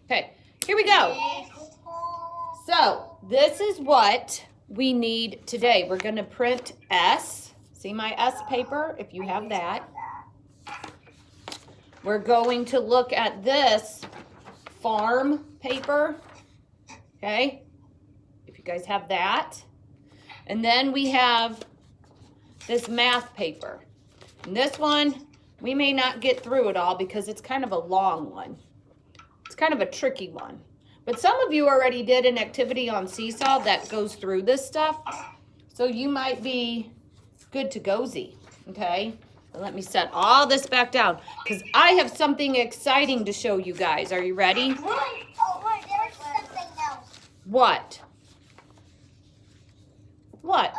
Okay, here we go. So this is what we need today. We're going to print S. See my S paper, if you have that. We're going to look at this farm paper. Okay, if you guys have that. And then we have this math paper. And this one, we may not get through it all because it's kind of a long one. It's kind of a tricky one. But some of you already did an activity on Seesaw that goes through this stuff. So you might be good to go-zy, okay? So let me set all this back down because I have something exciting to show you guys. Are you ready? Oh, there's something else. What? What?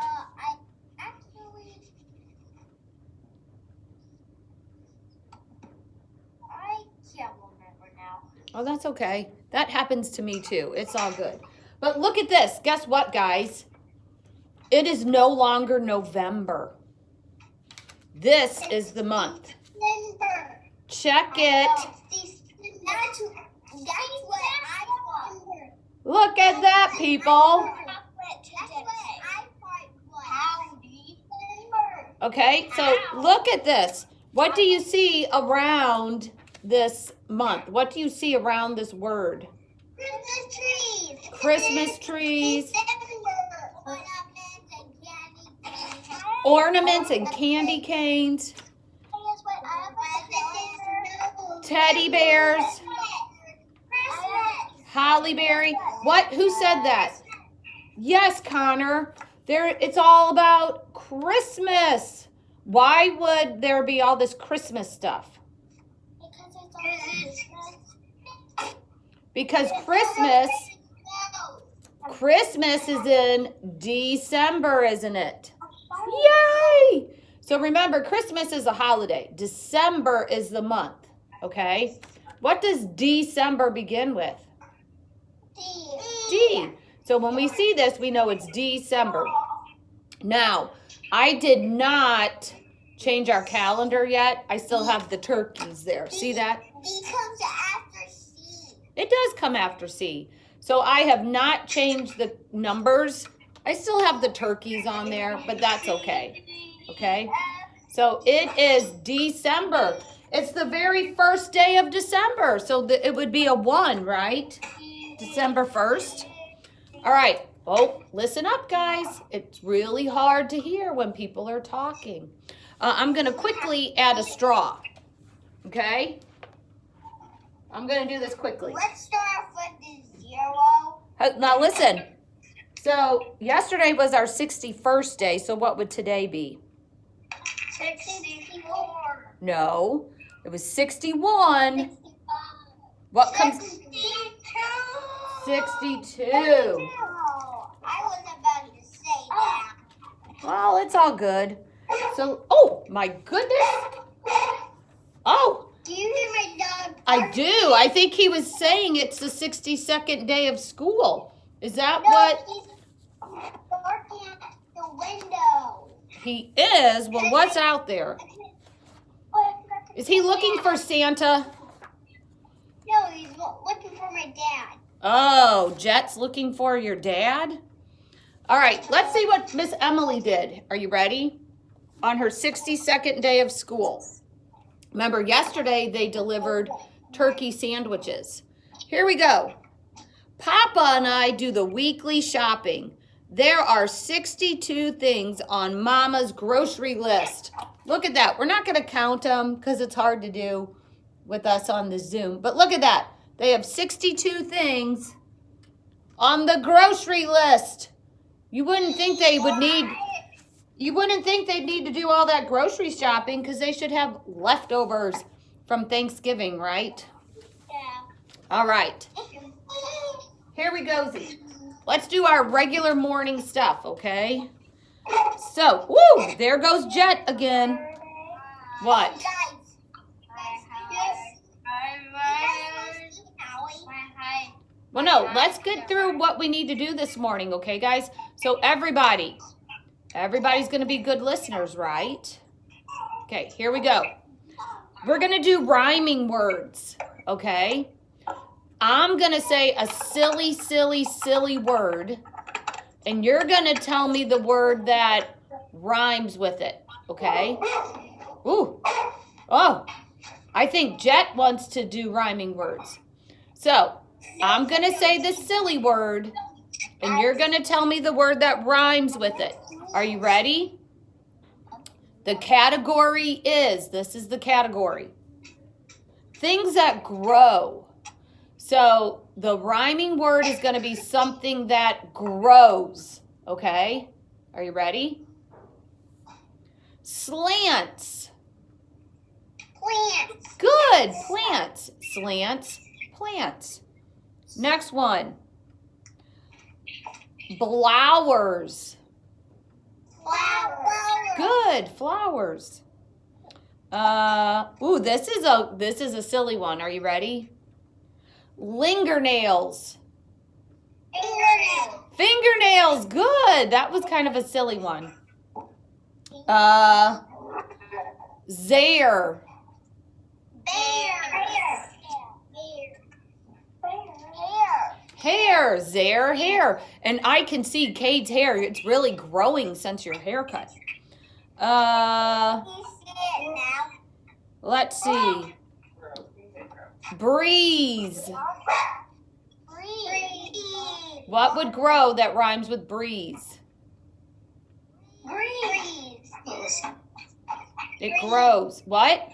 I can't remember now. Oh, that's okay. That happens to me too. It's all good. But look at this. Guess what, guys? It is no longer November. This is the month. December. Check it. That's what I thought. Look at that, people. That's what I thought was December. Okay, so look at this. What do you see around this month? What do you see around this word? Christmas trees. Christmas trees, December. ornaments and candy canes, teddy bears, holly berry. What? Who said that? Yes, Connor. It's all about Christmas. Why would there be all this Christmas stuff? Because Christmas is in December, isn't it? Yay! So remember, Christmas is a holiday. December is the month, okay? What does December begin with? D. So when we see this, we know it's December. Now, I did not change our calendar yet. I still have the turkeys there. See that? D comes after C. It does come after C. So I have not changed the numbers. I still have the turkeys on there, but that's okay. Okay? So it is December. It's the very first day of December. So it would be a 1, right? December 1st. All right. Oh, listen up, guys. It's really hard to hear when people are talking. I'm going to quickly add a straw. Okay? I'm going to do this quickly. Let's start off with the 0. Now listen. So yesterday was our 61st day. So what would today be? 64. No. It was 61. What comes? 62. 62. I was about to say that. Well, it's all good. So, oh my goodness. Oh, Do you hear my dog? I do. I think he was saying it's the 62nd day of school. Is that No, what he's barking at the window. he is? Well, what's out there? Is he looking for Santa? No, he's looking for my dad. Oh, Jet's looking for your dad? All right, let's see what Miss Emily did. Are you ready? On her 62nd day of school. Remember, yesterday they delivered turkey sandwiches. Here we go. Papa and I do the weekly shopping. There are 62 things on Mama's grocery list. Look at that. We're not going to count them because it's hard to do with us on the Zoom. But look at that. They have 62 things on the grocery list. You wouldn't think they would need... You wouldn't think they'd need to do all that grocery shopping because they should have leftovers from Thanksgiving, right? Yeah. All right. Here we go, Z. Let's do our regular morning stuff, okay? So, woo, there goes Jet again. What? Guys. Well, no, let's get through what we need to do this morning, okay, guys? So everybody's going to be good listeners, right? Okay, here we go. We're going to do rhyming words, okay? I'm going to say a silly, silly, silly word, and you're going to tell me the word that rhymes with it, okay? Ooh. Oh, I think Jet wants to do rhyming words. So, I'm going to say the silly word, and you're going to tell me the word that rhymes with it. Are you ready? The category is, this is the category, things that grow. So the rhyming word is going to be something that grows, okay? Are you ready? Slants. Plants. Good, plants. Slants, plants. Next one. Blowers. Flowers. Good, flowers. Ooh, this is a silly one. Are you ready? Lingernails. Fingernail. Fingernails, good. That was kind of a silly one. Zare. Bear. Hair, Zare, hair. And I can see Cade's hair. It's really growing since your haircut. Let's see. Breeze. What would grow that rhymes with breeze? It grows. What?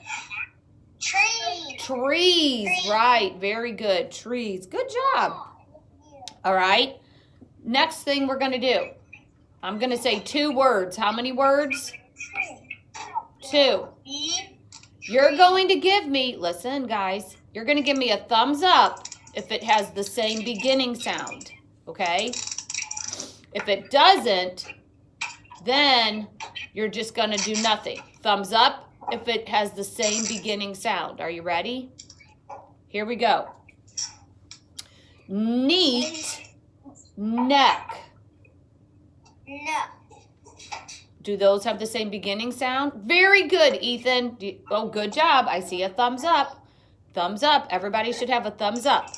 Trees. Right. Very good. Trees. Good job. All right. Next thing we're going to do. I'm going to say 2 words. How many words? 2. You're going to give me, listen guys, you're going to give me a thumbs up if it has the same beginning sound. Okay? If it doesn't, then you're just going to do nothing. Thumbs up if it has the same beginning sound. Are you ready? Here we go. Neat neck. No. Do those have the same beginning sound? Very good, Ethan. Oh, good job. I see a thumbs up. Thumbs up. Everybody should have a thumbs up.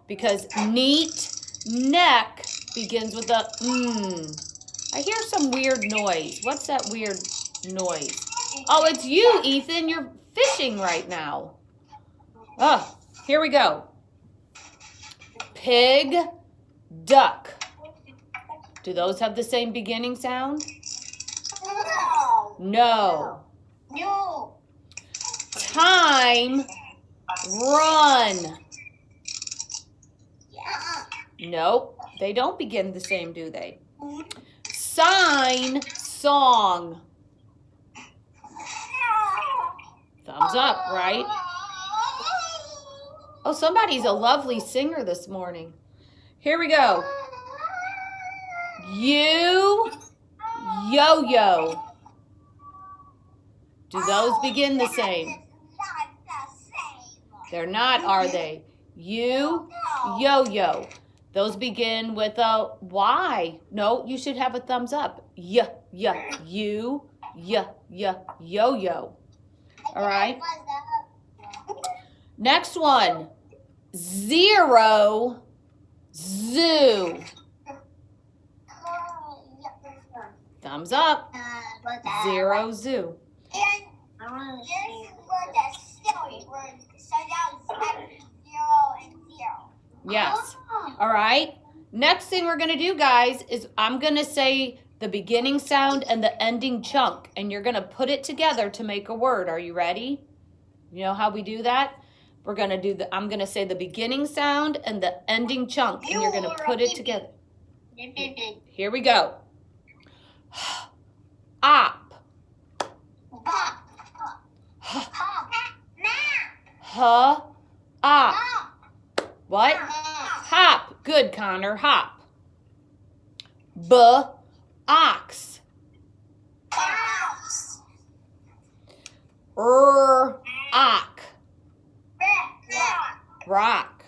Because neat neck begins with a I hear some weird noise. What's that weird noise? Oh, it's you, Ethan. You're fishing right now. Oh, here we go. Pig, duck. Do those have the same beginning sound? No. No. Time, run. Nope, they don't begin the same, do they? Sign, song. Thumbs up, right? Oh, somebody's a lovely singer this morning. Here we go. You, yo-yo. Do those begin the same? They're not, are they? You, yo-yo. Those begin with a Y. No, you should have a thumbs up. You, yo-yo. All right. Next one. 0, zoo. Thumbs up. 0, zoo. And this was a silly word. So that was like 0 and 0. Yes. All right. Next thing we're going to do, guys, is I'm going to say the beginning sound and the ending chunk, and you're going to put it together to make a word. Are you ready? You know how we do that? We're going to do I'm going to say the beginning sound and the ending chunk, and you're going to put it together. Here we go. Op. Huh. Op. What? Hop. Good, Connor. Hop. Ox. Ock. Rock.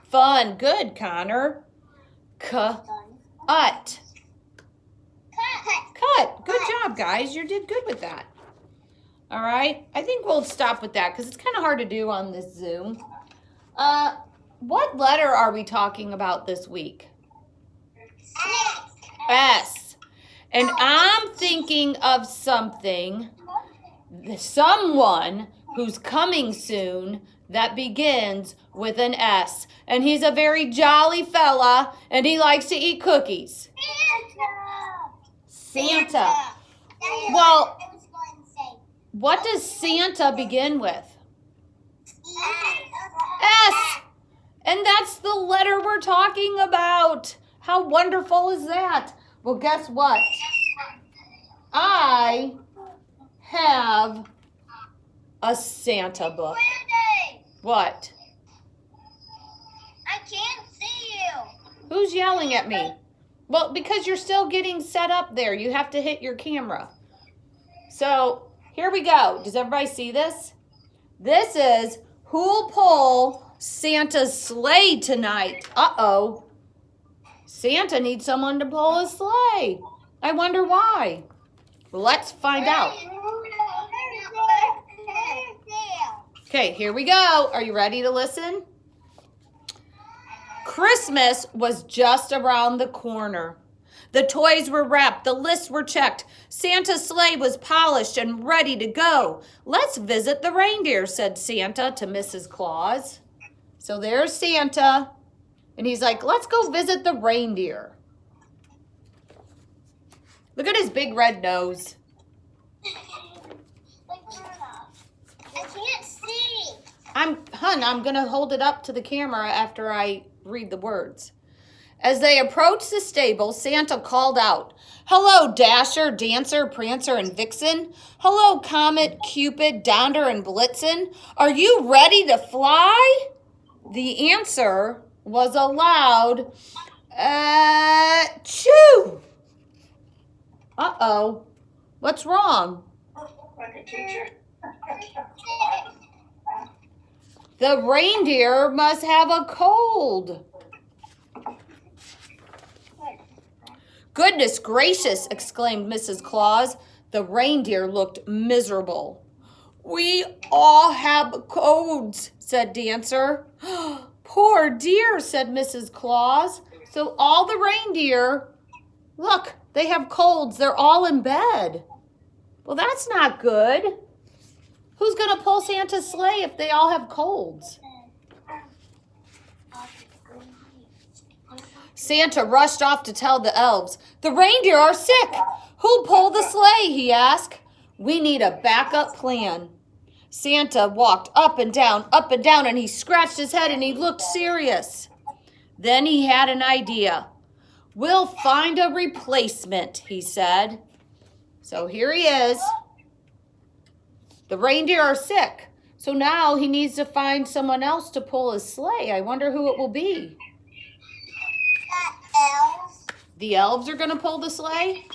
Fun. Good, Connor. Cut. Cut. Good job, guys. You did good with that. All right? I think we'll stop with that because it's kind of hard to do on this Zoom. What letter are we talking about this week? S. And I'm thinking of someone who's coming soon that begins with an S. And he's a very jolly fella, and he likes to eat cookies. Santa. Well, what does Santa begin with? S. And that's the letter we're talking about. How wonderful is that? Well, guess what? I have a Santa book. What? I can't see you. Who's yelling at me? Well, because you're still getting set up there. You have to hit your camera. So, here we go. Does everybody see this? This is who'll pull Santa's sleigh tonight. Uh-oh. Santa needs someone to pull his sleigh. I wonder why. Well, let's find out. Okay, here we go. Are you ready to listen? Christmas was just around the corner. The toys were wrapped, the lists were checked. Santa's sleigh was polished and ready to go. Let's visit the reindeer, said Santa to Mrs. Claus. So there's Santa, and he's like, let's go visit the reindeer. Look at his big red nose. I can't see. I'm going to hold it up to the camera after I read the words. As they approached the stable, Santa called out, hello, Dasher, Dancer, Prancer, and Vixen. Hello, Comet, Cupid, Donder, and Blitzen. Are you ready to fly? The answer was a loud, chew. Uh-oh. What's wrong? The reindeer must have a cold. Goodness gracious, exclaimed Mrs. Claus. The reindeer looked miserable. We all have colds, said Dancer. Poor dear, said Mrs. Claus. So all the reindeer, look, they have colds. They're all in bed. Well, that's not good. Who's going to pull Santa's sleigh if they all have colds? Santa rushed off to tell the elves. The reindeer are sick. Who'll pull the sleigh, he asked. We need a backup plan. Santa walked up and down, and he scratched his head and he looked serious. Then he had an idea. We'll find a replacement, he said. So here he is. The reindeer are sick. So now he needs to find someone else to pull his sleigh. I wonder who it will be. Elves. The elves are going to pull the sleigh?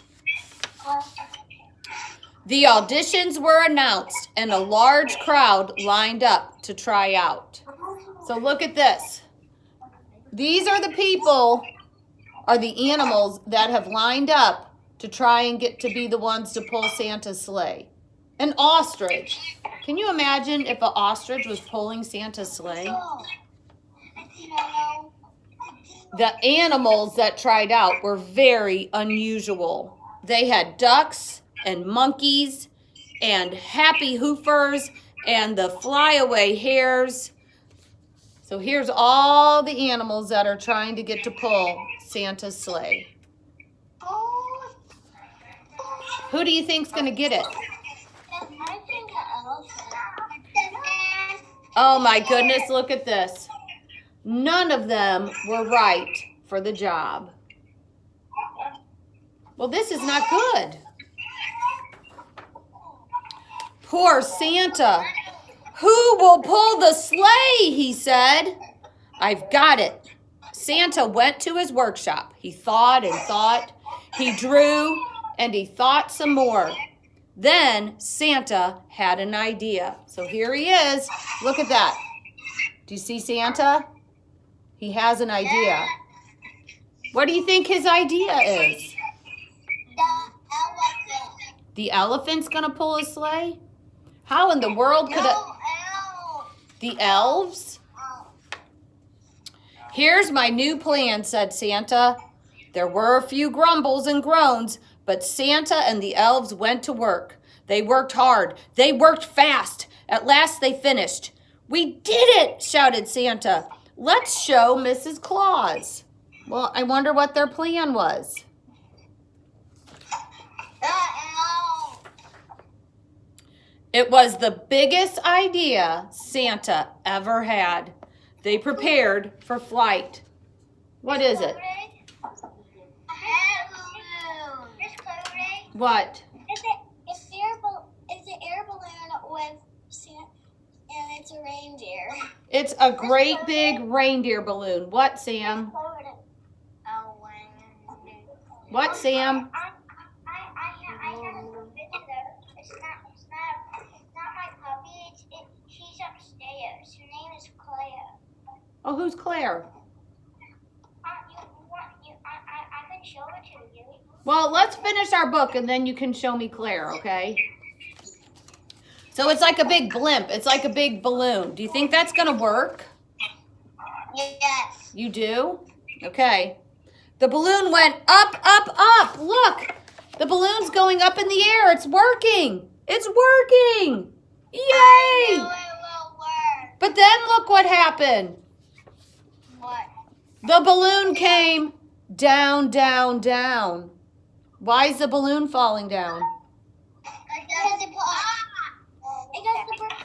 The auditions were announced and a large crowd lined up to try out. So look at this. These are the people, are the animals that have lined up to try and get to be the ones to pull Santa's sleigh. An ostrich. Can you imagine if an ostrich was pulling Santa's sleigh? The animals that tried out were very unusual. They had ducks and monkeys and happy hoofers and the flyaway hares. So here's all the animals that are trying to get to pull Santa's sleigh. Who do you think's going to get it? I think an elephant. Oh my goodness, look at this. None of them were right for the job. Well, this is not good. Poor Santa. Who will pull the sleigh, he said. I've got it. Santa went to his workshop. He thought and thought. He drew and he thought some more. Then Santa had an idea. So here he is. Look at that. Do you see Santa? He has an idea. What do you think his idea is? The elephant. The elephant's going to pull his sleigh? How in the world could the elves? Here's my new plan, said Santa. There were a few grumbles and groans, but Santa and the elves went to work. They worked hard. They worked fast. At last they finished. We did it, shouted Santa. Let's show Mrs. Claus. Well, I wonder what their plan was. It was the biggest idea Santa ever had. They prepared for flight. What is it? What? It's an air balloon with Santa, and it's a reindeer. It's a great big reindeer balloon. What, Sam? What, Sam? I have a visitor. It's not my puppy. She's upstairs. Her name is Claire. Oh, who's Claire? I can show it to you. Well, let's finish our book and then you can show me Claire, okay? So it's like a big blimp. It's like a big balloon. Do you think that's going to work? Yes. You do? Okay. The balloon went up, up, up. Look, the balloon's going up in the air. It's working. It's working. Yay! I knew it will work. But then look what happened. What? The balloon came down, down, down. Why is the balloon falling down? Because the bird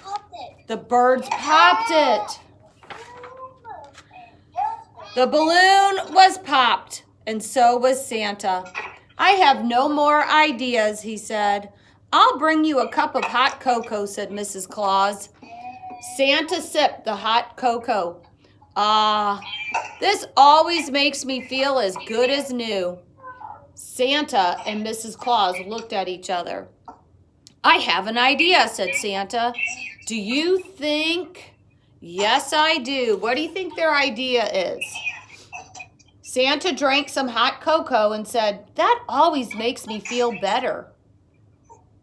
popped it. The birds popped it. The balloon was popped, and so was Santa. I have no more ideas, he said. I'll bring you a cup of hot cocoa, said Mrs. Claus. Santa sipped the hot cocoa. Ah, this always makes me feel as good as new. Santa and Mrs. Claus looked at each other. I have an idea, said Santa. Do you think? Yes, I do. What do you think their idea is? Santa drank some hot cocoa and said, that always makes me feel better.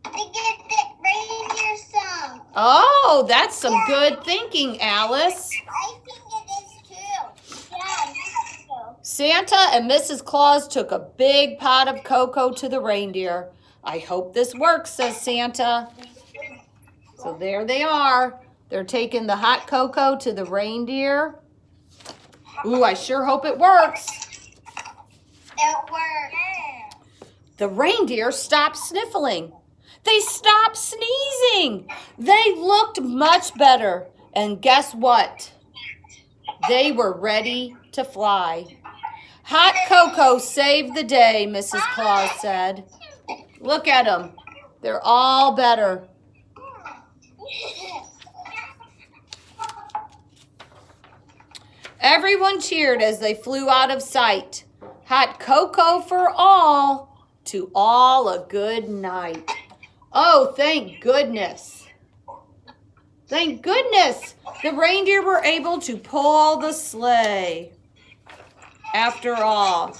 To get the reindeer some. Oh, that's some good thinking, Alice. I think it is too. Yeah, I think so. Santa and Mrs. Claus took a big pot of cocoa to the reindeer. I hope this works, says Santa. So there they are. They're taking the hot cocoa to the reindeer. Ooh, I sure hope it works. It worked. The reindeer stopped sniffling. They stopped sneezing. They looked much better. And guess what? They were ready to fly. Hot cocoa saved the day, Mrs. Claus said. Look at them. They're all better. Everyone cheered as they flew out of sight. Hot cocoa for all, to all a good night. Oh, thank goodness. Thank goodness the reindeer were able to pull the sleigh. After all.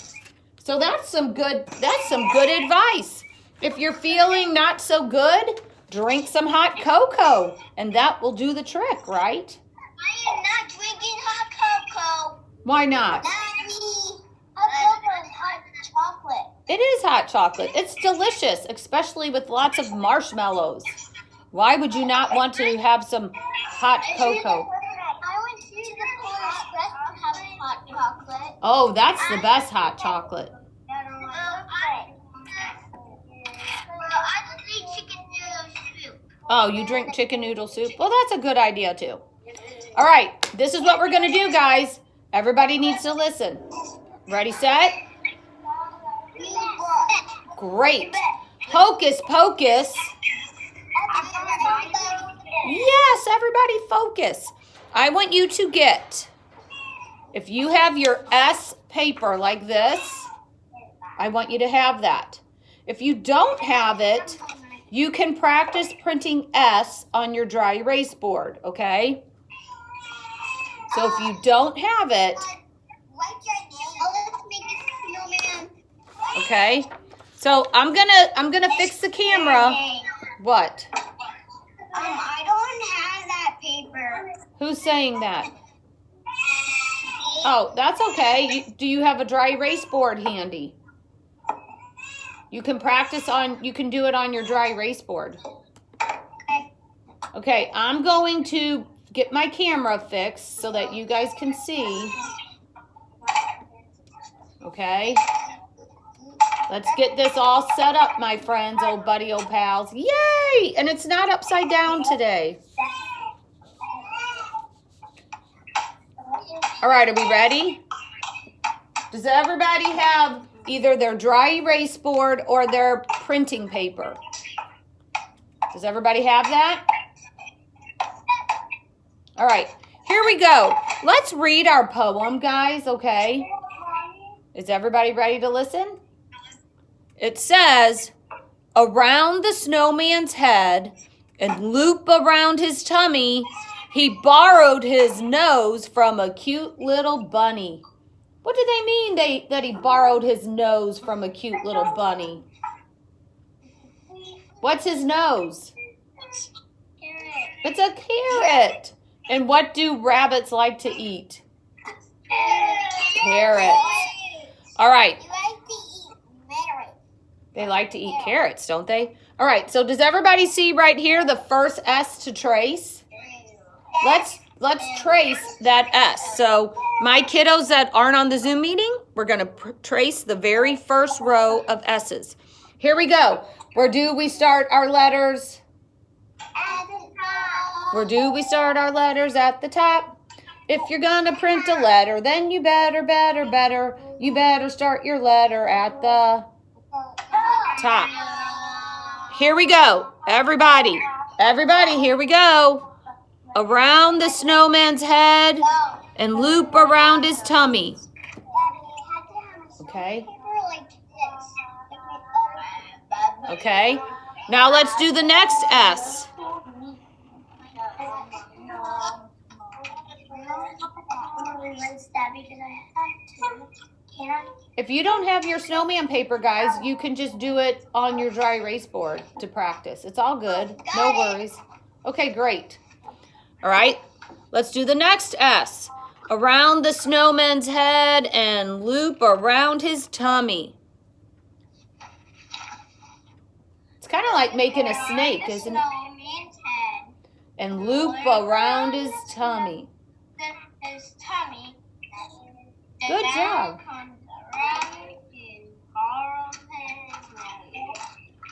So that's some good advice. If you're feeling not so good, drink some hot cocoa and that will do the trick, right? I am not drinking hot cocoa. Why not? Mommy. Hot cocoa is hot chocolate. It is hot chocolate. It's delicious, especially with lots of marshmallows. Why would you not want to have some hot cocoa? I went to the Polar Express to have hot chocolate. Oh, that's the best hot chocolate. I just eat chicken noodle soup. Oh, you drink chicken noodle soup? Well, that's a good idea too. All right, this is what we're going to do, guys. Everybody needs to listen. Ready, set? Great. Hocus pocus. Yes, everybody focus. I want you to get, if you have your S paper like this, I want you to have that. If you don't have it, you can practice printing S on your dry erase board, okay? So if you don't have it, okay? So I'm gonna fix the camera. What? I don't have that paper. Who's saying that? Oh, that's okay. Do you have a dry erase board handy? You can practice on, you can do it on your dry erase board. Okay, I'm going to get my camera fixed so that you guys can see. Okay. Let's get this all set up, my friends, old buddy, old pals. Yay! And it's not upside down today. All right, are we ready? Does everybody have either their dry erase board or their printing paper? Does everybody have that? All right, here we go. Let's read our poem, guys, okay? Is everybody ready to listen? It says, around the snowman's head and loop around his tummy, he borrowed his nose from a cute little bunny. What do they mean that he borrowed his nose from a cute little bunny? What's his nose? It's a carrot. And what do rabbits like to eat? Carrots. All right. They like to eat carrots, don't they? All right, so does everybody see right here the first S to trace? Let's trace that S. So my kiddos that aren't on the Zoom meeting, we're going to trace the very first row of S's. Here we go. Where do we start our letters? Where do we start our letters? At the top. If you're going to print a letter, then you better start your letter at the top. Here we go. Everybody, here we go. Around the snowman's head and loop around his tummy. Okay. Okay. Now let's do the next S. If you don't have your snowman paper, guys, you can just do it on your dry erase board to practice. It's all good. No worries. Okay, great. All right, let's do the next S. Around the snowman's head and loop around his tummy. It's kind of like making a snake, isn't it? And loop around his tummy. Good job.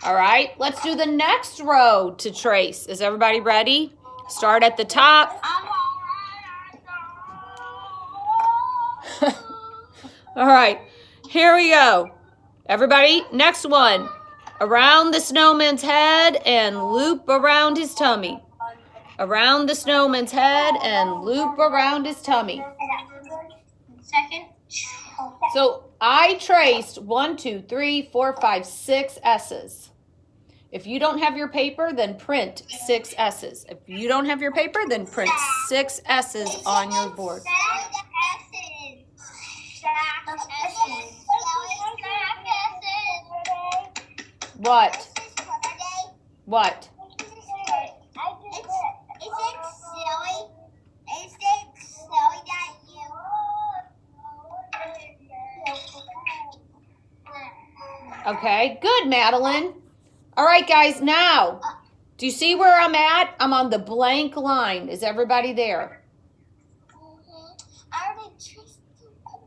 All right, let's do the next row to trace. Is everybody ready? Start at the top. All right, here we go. Everybody, next one. Around the snowman's head and loop around his tummy. Around the snowman's head and loop around his tummy. So I traced 1, 2, 3, 4, 5, 6 S's. If you don't have your paper, then print 6 S's. If you don't have your paper, then print 6 S's on your board. What? What? Okay, good, Madeline. All right, guys, now, do you see where I'm at? I'm on the blank line. Is everybody there?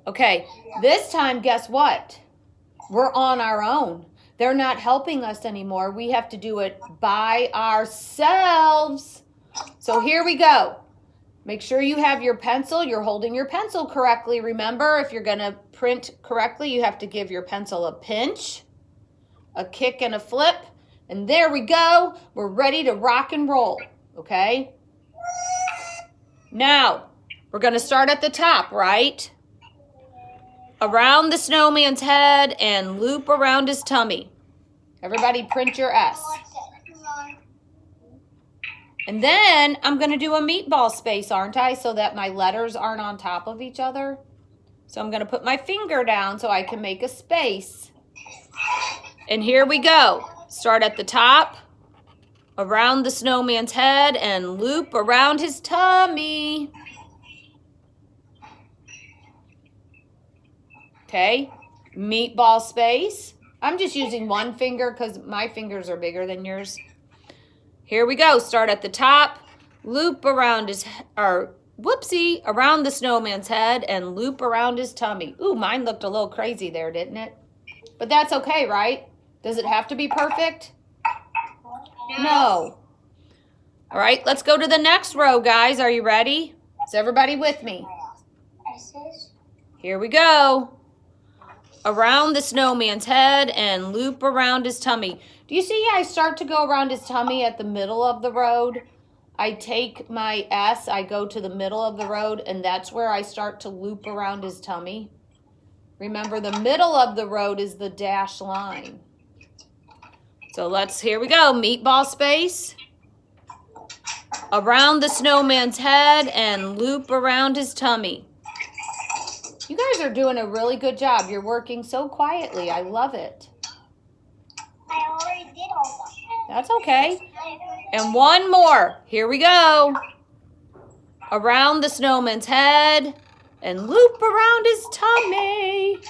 Okay, this time, guess what? We're on our own. They're not helping us anymore. We have to do it by ourselves. So here we go. Make sure you have your pencil. You're holding your pencil correctly. Remember, if you're going to print correctly, you have to give your pencil a pinch, a kick, and a flip. And there we go. We're ready to rock and roll, okay? Now, we're going to start at the top, right? Around the snowman's head and loop around his tummy. Everybody print your S. And then I'm going to do a meatball space, aren't I? So that my letters aren't on top of each other. So I'm going to put my finger down so I can make a space. And here we go. Start at the top. around the snowman's head and loop around his tummy. Okay, meatball space. I'm just using one finger because my fingers are bigger than yours. Here we go. Start at the top, loop around around the snowman's head and loop around his tummy. Ooh, mine looked a little crazy there, didn't it? But that's okay, right? Does it have to be perfect? No. All right, let's go to the next row, guys. Are you ready? Is everybody with me? Here we go. Around the snowman's head and loop around his tummy. Do you see I start to go around his tummy at the middle of the road? I take my S, I go to the middle of the road, and that's where I start to loop around his tummy. Remember, the middle of the road is the dashed line. So here we go. Meatball space. Around the snowman's head and loop around his tummy. You guys are doing a really good job. You're working so quietly. I love it. I already did all that. That's okay. And one more. Here we go. Around the snowman's head and loop around his tummy.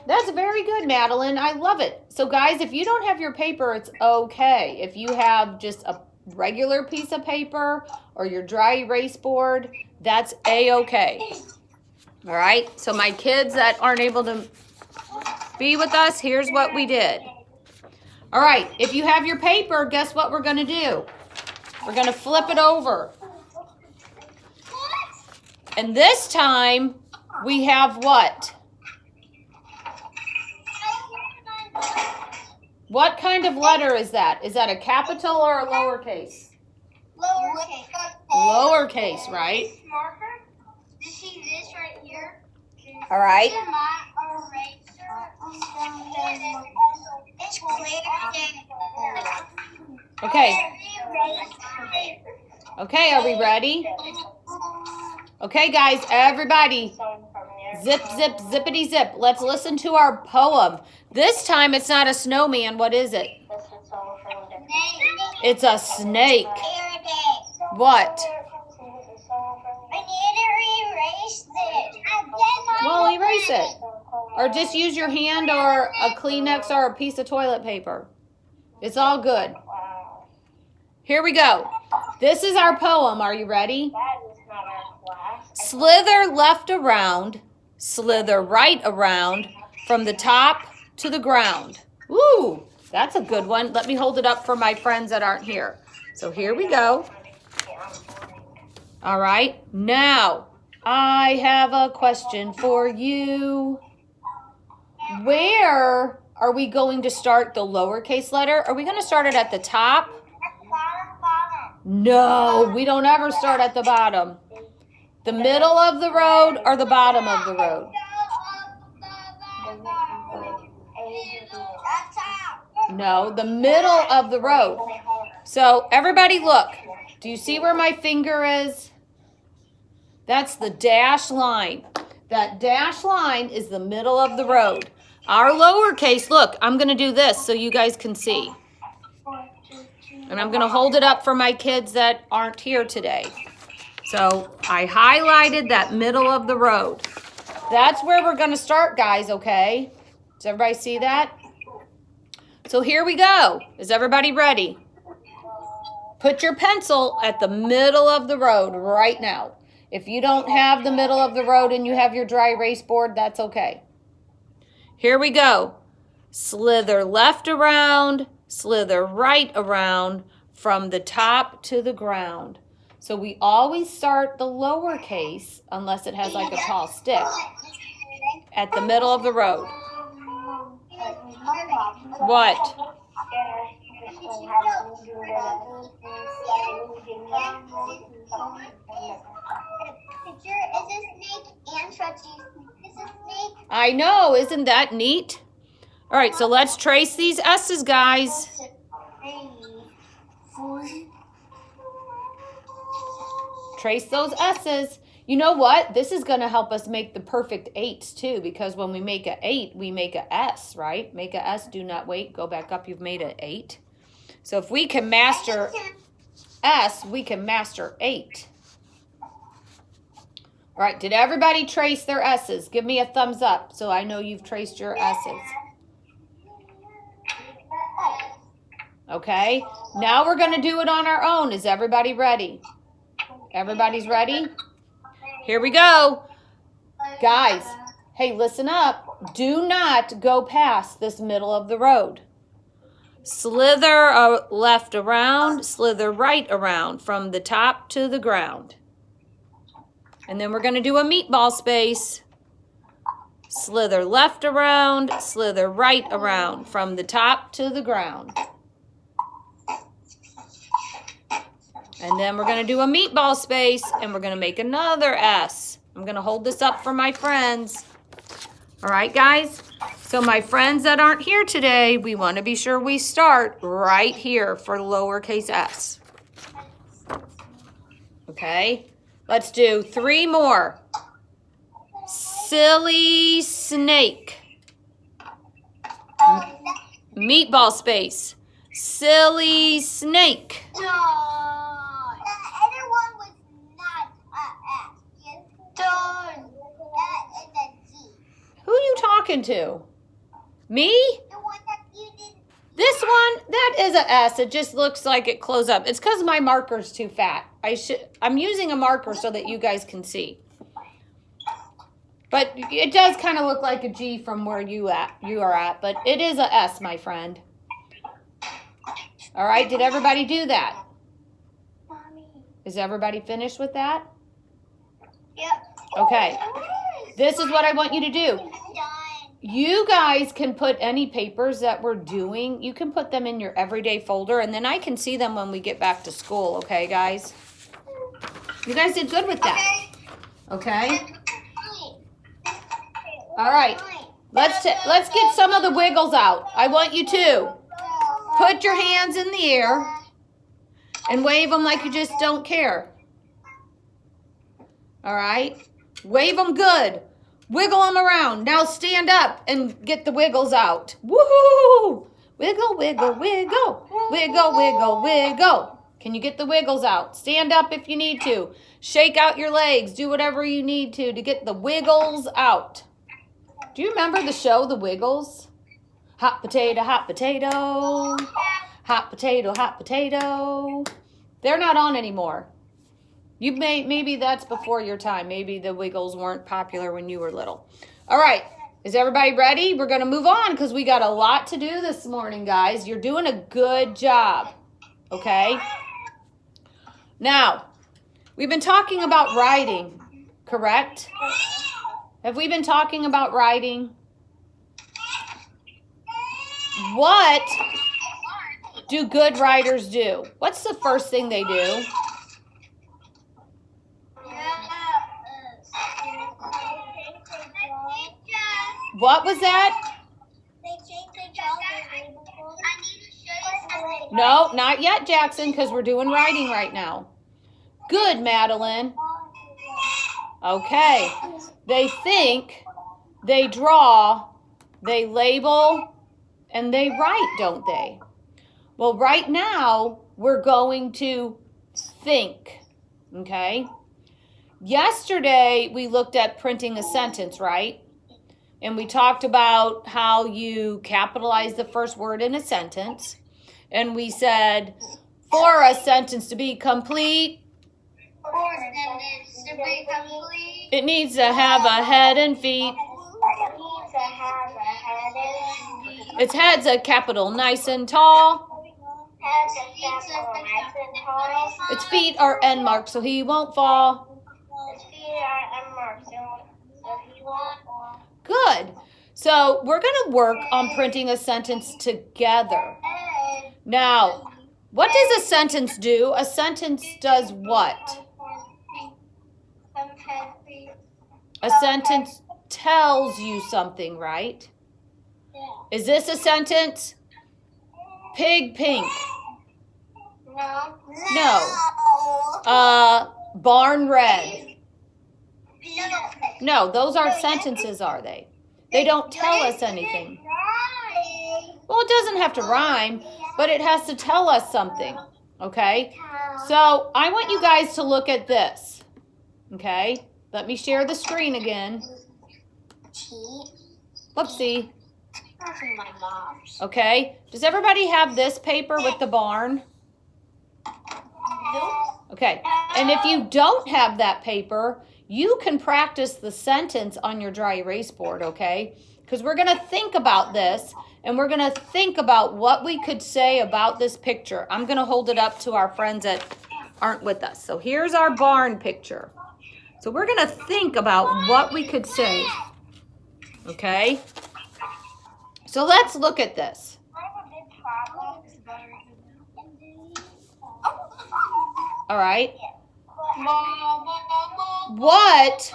That's very good, Madeline. I love it. So, guys, if you don't have your paper, it's okay. If you have just a regular piece of paper or your dry erase board, that's A-okay. All right? So, my kids that aren't able to be with us, here's what we did. All right, if you have your paper, guess what we're going to do? We're going to flip it over. And this time, we have what? What kind of letter is that? Is that a capital or a lowercase? Lowercase. Lowercase, right? Marker. You see this right here? All right. This is my eraser. It's clear. Okay. Okay, are we ready? Okay, guys, everybody. Zip, zip, zippity zip. Let's listen to our poem. This time it's not a snowman. What is it? It's a snake. What? I need to erase this. Well, erase it. Or just use your hand or a Kleenex or a piece of toilet paper. It's all good. Here we go. This is our poem. Are you ready? Slither left around, slither right around, from the top to the ground. Ooh, that's a good one. Let me hold it up for my friends that aren't here. So here we go. All right, now I have a question for you. Where are we going to start the lowercase letter? Are we going to start it at the top? No, we don't ever start at the bottom. The middle of the road or the bottom of the road? No, the middle of the road. So everybody look. Do you see where my finger is? That's the dash line. That dash line is the middle of the road. Our lowercase, look, I'm going to do this so you guys can see. And I'm going to hold it up for my kids that aren't here today. So I highlighted that middle of the road. That's where we're going to start, guys, okay? Does everybody see that? So here we go. Is everybody ready? Put your pencil at the middle of the road right now. If you don't have the middle of the road and you have your dry erase board, that's okay. Here we go. Slither left around, slither right around, from the top to the ground. So we always start the lowercase, unless it has like a tall stick, at the middle of the road. What? I know, isn't that neat? All right, so let's trace these S's, guys. Trace those S's. You know what? This is going to help us make the perfect 8s too, because when we make an 8, we make a S, right? Make a S, do not wait. Go back up. You've made an 8. So if we can master S, we can master 8. All right. Did everybody trace their S's? Give me a thumbs up so I know you've traced your S's. Okay. Now we're going to do it on our own. Is everybody ready? Everybody's ready? Here we go. Guys, hey, listen up. Do not go past this middle of the road. Slither left around, slither right around from the top to the ground. And then we're going to do a meatball space. Slither left around, slither right around from the top to the ground. And then we're going to do a meatball space, and we're going to make another S. I'm going to hold this up for my friends. All right, guys? So my friends that aren't here today, we want to be sure we start right here for lowercase s. Okay? Let's do 3 more. Silly snake. Meatball space. Silly snake. Who are you talking to? Me? The one that you did. This one, that is a S. It just looks like it closed up. It's because my marker's too fat. I'm using a marker so that you guys can see. But it does kind of look like a G from where you are at. But it is a S, my friend. All right, did everybody do that? Mommy. Is everybody finished with that? Yep. Okay. This is what I want you to do. Done. You guys can put any papers that we're doing, you can put them in your everyday folder, and then I can see them when we get back to school, okay, guys? You guys did good with that. Okay? All right. Let's get some of the wiggles out. I want you to put your hands in the air and wave them like you just don't care. All right? Wave them good. Wiggle them around. Now stand up and get the wiggles out. Woohoo! Wiggle, wiggle, wiggle. Wiggle, wiggle, wiggle. Can you get the wiggles out? Stand up if you need to. Shake out your legs. Do whatever you need to get the wiggles out. Do you remember the show, The Wiggles? Hot potato, hot potato. Hot potato, hot potato. They're not on anymore. Maybe that's before your time. Maybe the Wiggles weren't popular when you were little. All right. Is everybody ready? We're going to move on because we got a lot to do this morning, guys. You're doing a good job. Okay? Now, we've been talking about writing, correct? Have we been talking about writing? What do good writers do? What's the first thing they do? What was that? No, not yet, Jackson, because we're doing writing right now. Good, Madeline. Okay. They think, they draw, they label, and they write, don't they? Well, right now, we're going to think, okay? Yesterday, we looked at printing a sentence, right? And we talked about how you capitalize the first word in a sentence. And we said, for a sentence to be complete, it needs to have a head and feet. Its head's a capital nice and tall. Its feet are end marked so he won't fall. Good. So we're going to work on printing a sentence together. Now, what does a sentence do? A sentence does what? A sentence tells you something, right? Is this a sentence? Pig pink. No. No. Barn red. No, those aren't sentences, are they? They don't tell us anything. Well, it doesn't have to rhyme, but it has to tell us something, okay? So I want you guys to look at this, okay? Let me share the screen again. Whoopsie. My mom's. Okay, does everybody have this paper with the barn? Okay, and if you don't have that paper, you can practice the sentence on your dry erase board, okay? Because we're gonna think about this, and we're gonna think about what we could say about this picture. I'm gonna hold it up to our friends that aren't with us. So here's our barn picture. So we're gonna think about what we could say, okay? So let's look at this. All right. What?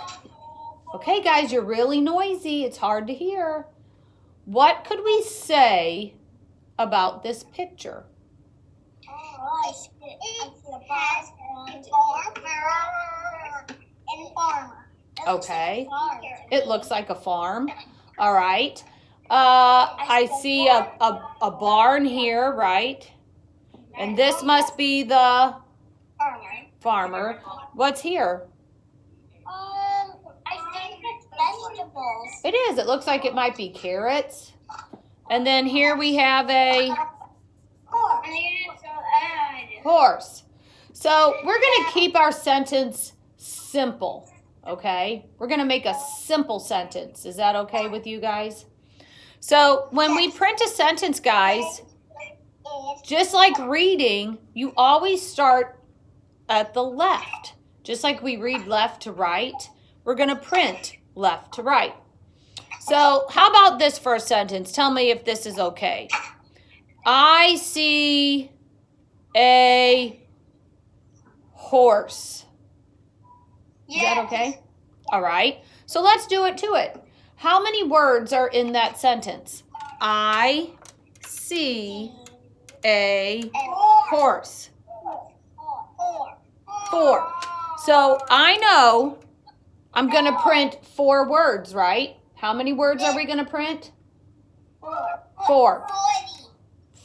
Okay, guys, you're really noisy. It's hard to hear. What could we say about this picture? Okay. It looks like a farm. All right. I see a barn here, right? And this must be the farmer. What's here? I think it's vegetables. It is. It looks like it might be carrots. And then here we have a horse. So we're going to keep our sentence simple, okay? We're going to make a simple sentence. Is that okay with you guys? So when we print a sentence, guys, just like reading, you always start at the left. Just like we read left to right, we're going to print left to right. So how about this for a sentence? Tell me if this is okay. I see a horse. Is that okay? All right. So let's do it to it. How many words are in that sentence? I see a horse. 4. So I know I'm going to print 4 words, right? How many words are we going to print? 4.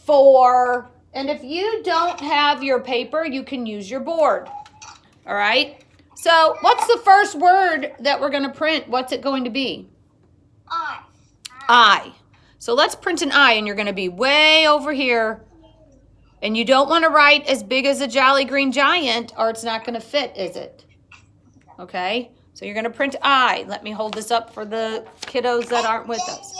4. And if you don't have your paper, you can use your board. All right? So what's the first word that we're going to print? What's it going to be? I. So let's print an I, and you're going to be way over here. And you don't want to write as big as a Jolly Green Giant, or it's not going to fit, is it? Okay? So you're going to print I. Let me hold this up for the kiddos that aren't with us.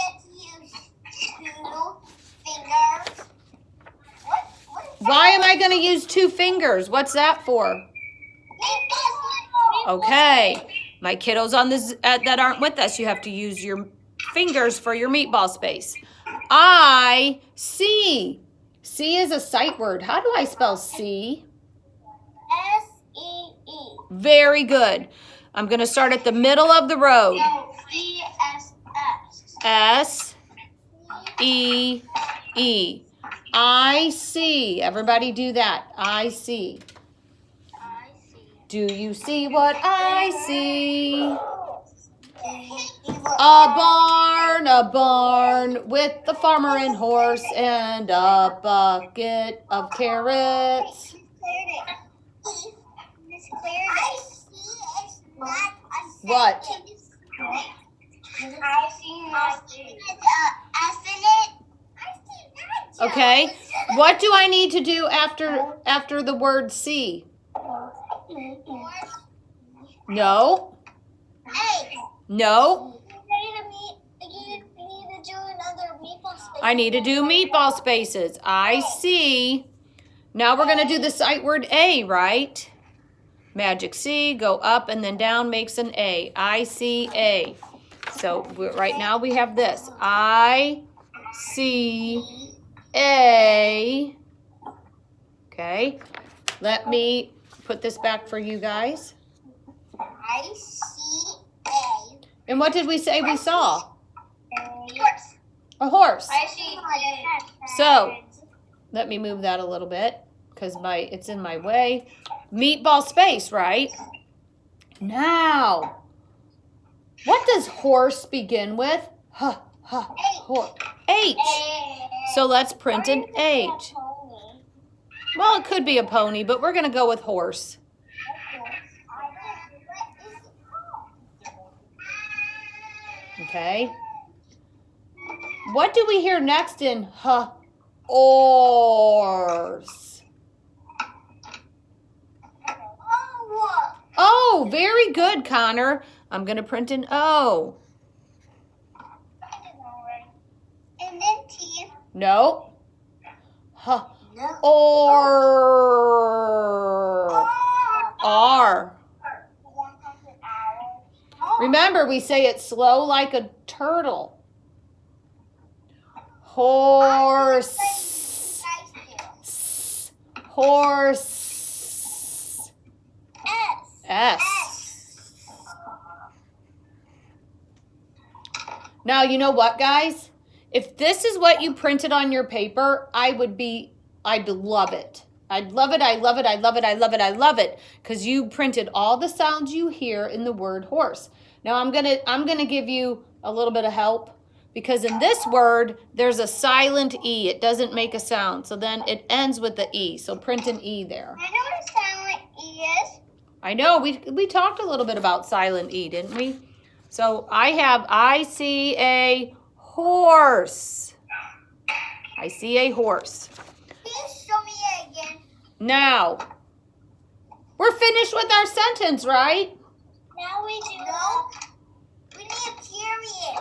Why am I going to use 2 fingers? What's that for? Okay. My kiddos on this that aren't with us, you have to use your fingers for your meatball space. I see. See is a sight word. How do I spell see? S-E-E. Very good. I'm going to start at the middle of the road. No, E-S-S. S-E-E. I see. Everybody do that. I see. I see. Do you see what I see? A barn with the farmer and horse and a bucket of carrots. What? Okay. What do I need to do after the word see? No. No. I need to do meatball spaces. I see. Now we're going to do the sight word A, right? Magic C, go up and then down makes an A. I see A. So right now we have this. I see A. Okay. Let me put this back for you guys. I see A. And what did we say we saw? Horse. A horse. I see A. So, let me move that a little bit because it's in my way. Meatball space, right? Now, What does horse begin with? H, horse. H. So let's print an H. Well, it could be a pony, but we're going to go with horse. Okay. What do we hear next in horse? Oh, very good, Connor. I'm going to print an O. And then T. No. Or. R. Remember, we say it slow like a turtle. Horse. Horse. S. Now, you know what, guys? If this is what you printed on your paper, I'd love it. I'd love it. I love it. I love it. I love it. I love it. Because you printed all the sounds you hear in the word horse. Now I'm gonna give you a little bit of help, because in this word there's a silent E. It doesn't make a sound. So then it ends with the E. So print an E there. I know what a silent E is. I know, we talked a little bit about silent E, didn't we? So I see a horse. I see a horse. Please show me it again. Now, we're finished with our sentence, right? Now we do. No. We need a period.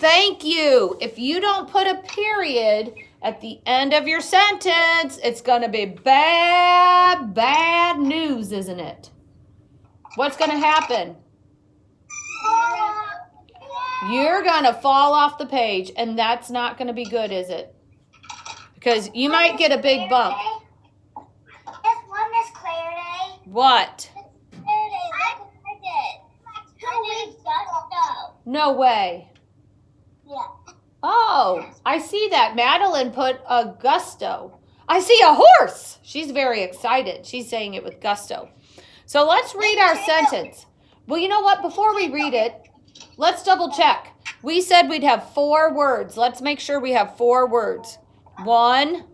Thank you. If you don't put a period at the end of your sentence, it's going to be bad, bad news, isn't it? What's going to happen? You're going to fall off the page, and that's not going to be good, is it? Because you might get a big bump. Guess what, Miss Claire Day? What? Miss Claire Day, look what I did. Gusto. No way. Yeah. Oh, I see that. Madeline put a gusto. I see a horse. She's very excited. She's saying it with gusto. So let's read our sentence. Well, you know what? Before we read it, let's double check. We said we'd have 4 words. Let's make sure we have 4 words. 1,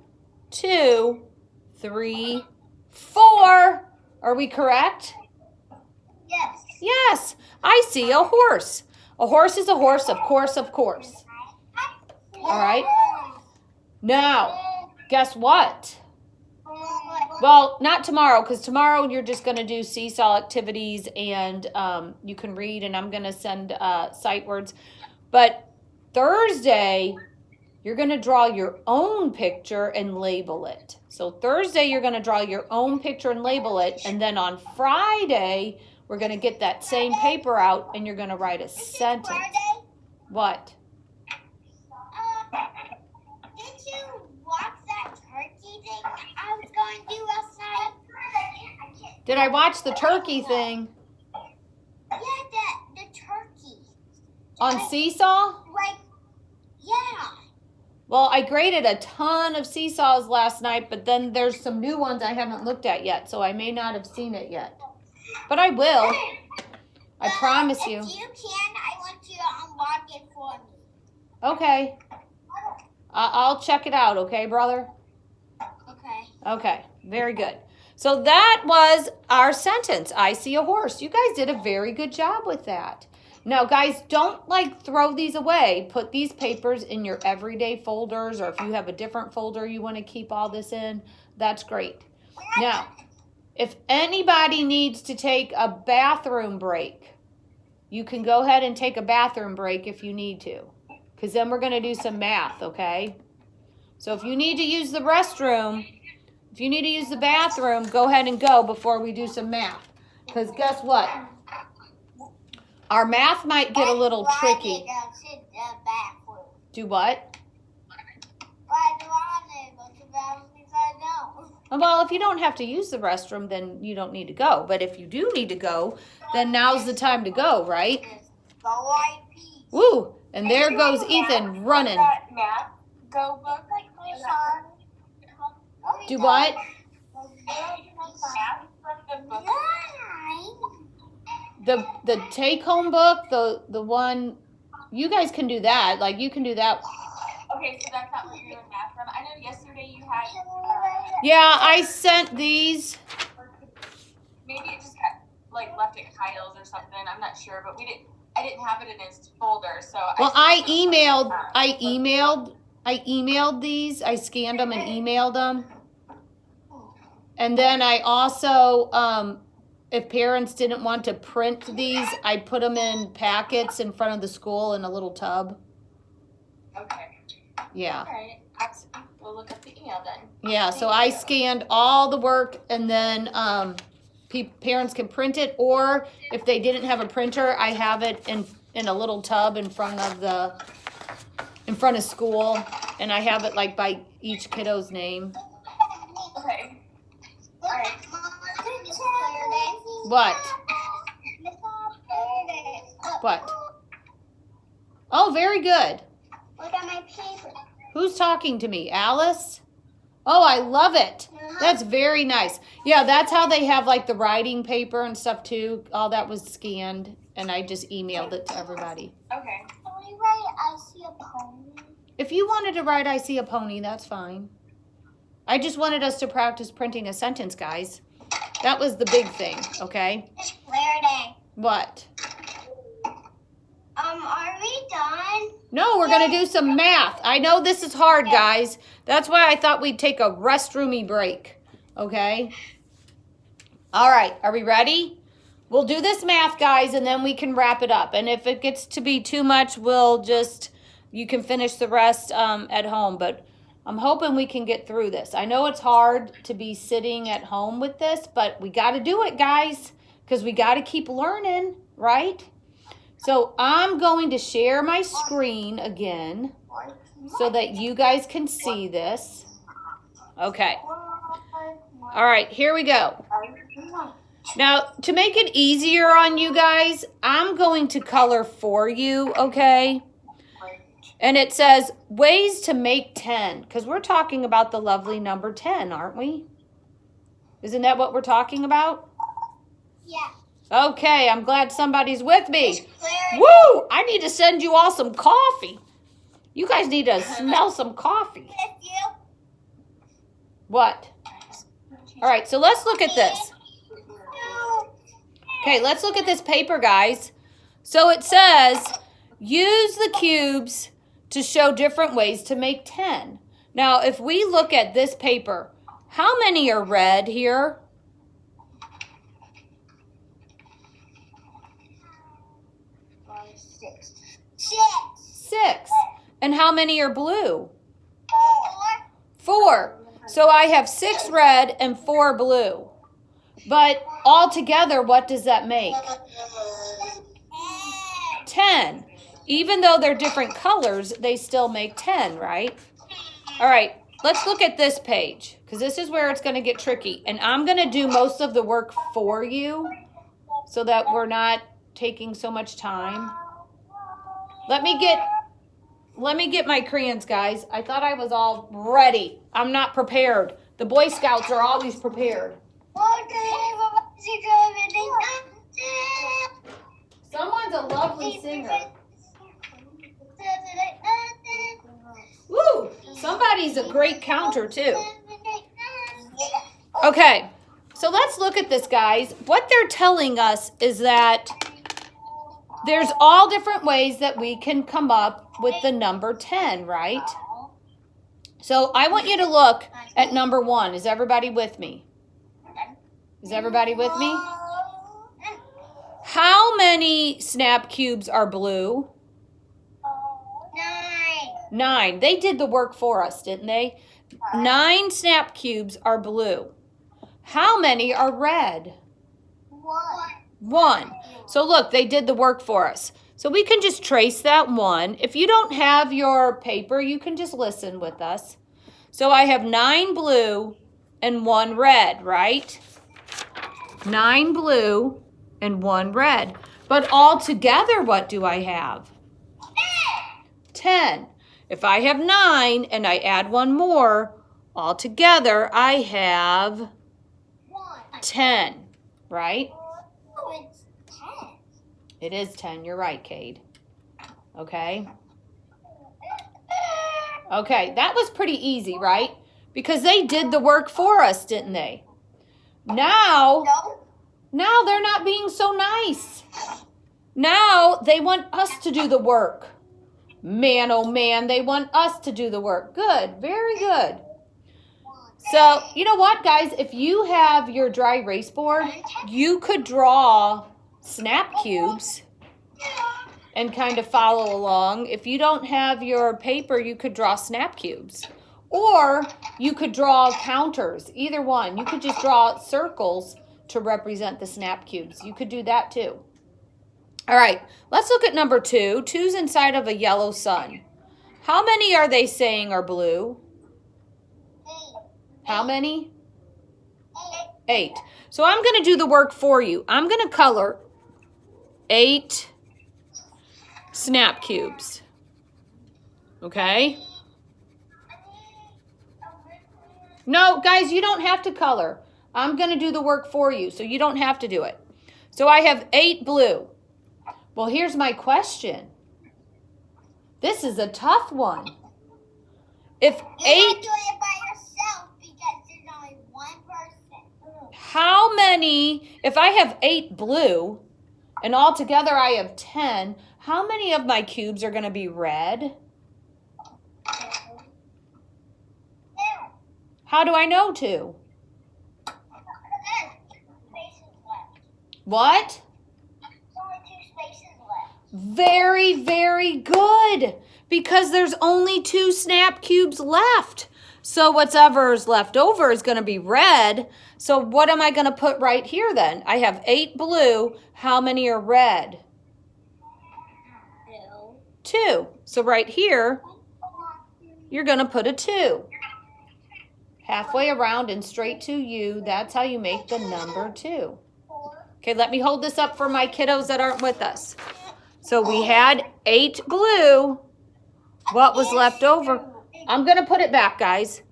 2, 3, 4. Are we correct? Yes. Yes, I see a horse. A horse is a horse, of course, of course. All right. Now, guess what? Well, not tomorrow, because tomorrow you're just going to do seesaw activities, and you can read, and I'm going to send sight words. But Thursday, you're going to draw your own picture and label it. So Thursday, you're going to draw your own picture and label it. And then on Friday, we're going to get that same paper out, and you're going to write a sentence. What? Did you watch that turkey thing I was going to do last night? Did I watch the turkey thing? Yeah, the turkey. On Seesaw? Like, yeah. Well, I graded a ton of seesaws last night, but then there's some new ones I haven't looked at yet, so I may not have seen it yet. But I will. I promise you. If you can, I want you to unlock it for me. Okay. I'll check it out, okay, brother? Okay. Okay, very good. So that was our sentence. I see a horse. You guys did a very good job with that. Now, guys, don't throw these away. Put these papers in your everyday folders, or if you have a different folder you want to keep all this in, that's great. Now, if anybody needs to take a bathroom break, you can go ahead and take a bathroom break if you need to, because then we're going to do some math, okay? So if you need to use the restroom, if you need to use the bathroom, go ahead and go before we do some math. Because guess what? Our math might get a little tricky. Do what? Well, if you don't have to use the restroom, then you don't need to go. But if you do need to go, then now's the time to go, right? Woo! And there goes Ethan running. Go look like my son. Do what? the take home book, the one, you guys can do that. Like you can do that. Okay, so that's not what you're doing math from. I know yesterday you had. Yeah, I sent these. Maybe it just got like left at Kyle's or something. I'm not sure, but I didn't have it in his folder, so. Well, I emailed these. I scanned them and emailed them. And then I also, if parents didn't want to print these, I put them in packets in front of the school in a little tub. Okay. Yeah. All right. We'll look up the email then. Yeah, so I scanned all the work, and then parents can print it, or if they didn't have a printer, I have it in a little tub in front of school, and I have it like by each kiddo's name. Okay. All right. What? What? Oh, very good. Look at my paper. Who's talking to me? Alice? Oh, I love it. That's very nice. Yeah, that's how they have like the writing paper and stuff too. All that was scanned, and I just emailed it to everybody. Okay. Can we write I see a pony? If you wanted to write I see a pony, that's fine. I just wanted us to practice printing a sentence, guys. That was the big thing, okay? It's Saturday. What? Are we done? No, we're going to do some math. I know this is hard, guys. That's why I thought we'd take a restroomy break, okay? All right, are we ready? We'll do this math, guys, and then we can wrap it up. And if it gets to be too much, you can finish the rest at home. But I'm hoping we can get through this. I know it's hard to be sitting at home with this, but we got to do it, guys, because we got to keep learning, right? So I'm going to share my screen again so that you guys can see this. Okay. All right, here we go. Now, to make it easier on you guys, I'm going to color for you, okay? And it says ways to make 10, because we're talking about the lovely number 10, aren't we? Isn't that what we're talking about? Yeah. Okay, I'm glad somebody's with me. Woo! I need to send you all some coffee. You guys need to smell some coffee. What? All right, so let's look at this. Okay, let's look at this paper, guys. So it says, use the cubes to show different ways to make 10. Now, if we look at this paper, how many are red here? 6. And how many are blue? 4. So I have 6 red and 4 blue. But all together, what does that make? 10. Even though they're different colors, they still make 10, right? All right, let's look at this page, because this is where it's going to get tricky. And I'm going to do most of the work for you so that we're not taking so much time. Let me get my crayons, guys. I thought I was all ready. I'm not prepared. The Boy Scouts are always prepared. Someone's a lovely singer. Woo! Somebody's a great counter, too. Okay, so let's look at this, guys. What they're telling us is that there's all different ways that we can come up with the number 10, right? So I want you to look at number 1. Is everybody with me? Is everybody with me? How many snap cubes are blue? 9. They did the work for us, didn't they? 9 snap cubes are blue. How many are red? 1. So look, they did the work for us. So we can just trace that 1. If you don't have your paper, you can just listen with us. So I have 9 blue and 1 red, right? 9 blue and 1 red. But all together, what do I have? 10. If I have 9 and I add 1 more, all together I have 10, right? Oh, it's 10. It is 10. You're right, Cade. Okay. Okay, that was pretty easy, right? Because they did the work for us, didn't they? Now they're not being so nice. Now they want us to do the work. Man, oh man, they want us to do the work. Good, very good. So, you know what, guys? If you have your dry erase board, you could draw snap cubes and kind of follow along. If you don't have your paper, you could draw snap cubes. Or you could draw counters, either one. You could just draw circles to represent the snap cubes. You could do that too. All right, let's look at number 2. 2's inside of a yellow sun. How many are they saying are blue? 8. How many? 8. So I'm going to do the work for you. I'm going to color 8 snap cubes. Okay? No, guys, you don't have to color. I'm going to do the work for you, so you don't have to do it. So I have 8 blue. Well, here's my question. This is a tough one. If 8... You do it by yourself because there's only one person. How many, if I have 8 blue, and altogether I have 10, how many of my cubes are going to be red? How do I know 2? What? There's only 2 spaces left. Very, very good. Because there's only 2 snap cubes left. So whatever's left over is going to be red. So what am I going to put right here then? I have 8 blue. How many are red? 2. So right here, you're going to put a 2. Halfway around and straight to you. That's how you make the number 2. Okay, let me hold this up for my kiddos that aren't with us. So we had 8 blue. What was left over? I'm going to put it back, guys.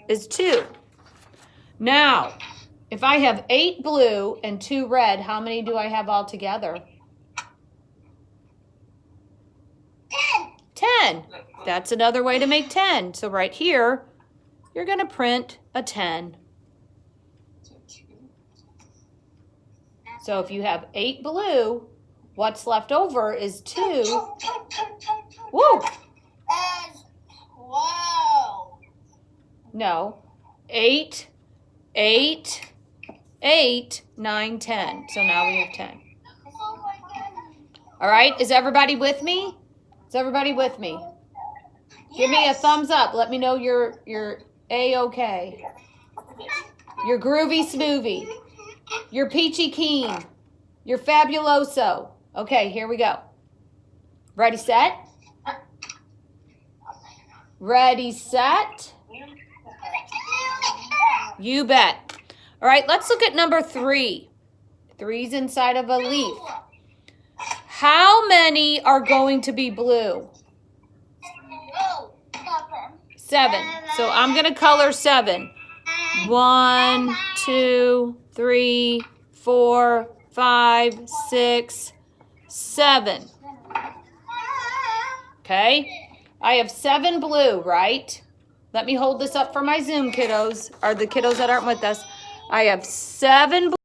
Is 2. Now, if I have 8 blue and 2 red, how many do I have all together? 10. That's another way to make 10. So right here, you're going to print a 10. So if you have 8 blue, what's left over is 2. Woo! That's 12. No. 8, 8, 8, 9, 10. So now we have 10. Oh my God. All right. Is everybody with me? Is everybody with me? Give me a thumbs up. Let me know you're A-okay. You're groovy smoothie. You're peachy keen. You're fabuloso. Okay, here we go. Ready, set? Ready, set? You bet. All right, let's look at number 3. 3's inside of a leaf. How many are going to be blue? 7. So I'm going to color 7. 1, 2, 3, 4, 5, 6, 7. Okay? I have 7 blue, right? Let me hold this up for my Zoom kiddos, or the kiddos that aren't with us. I have 7 blue.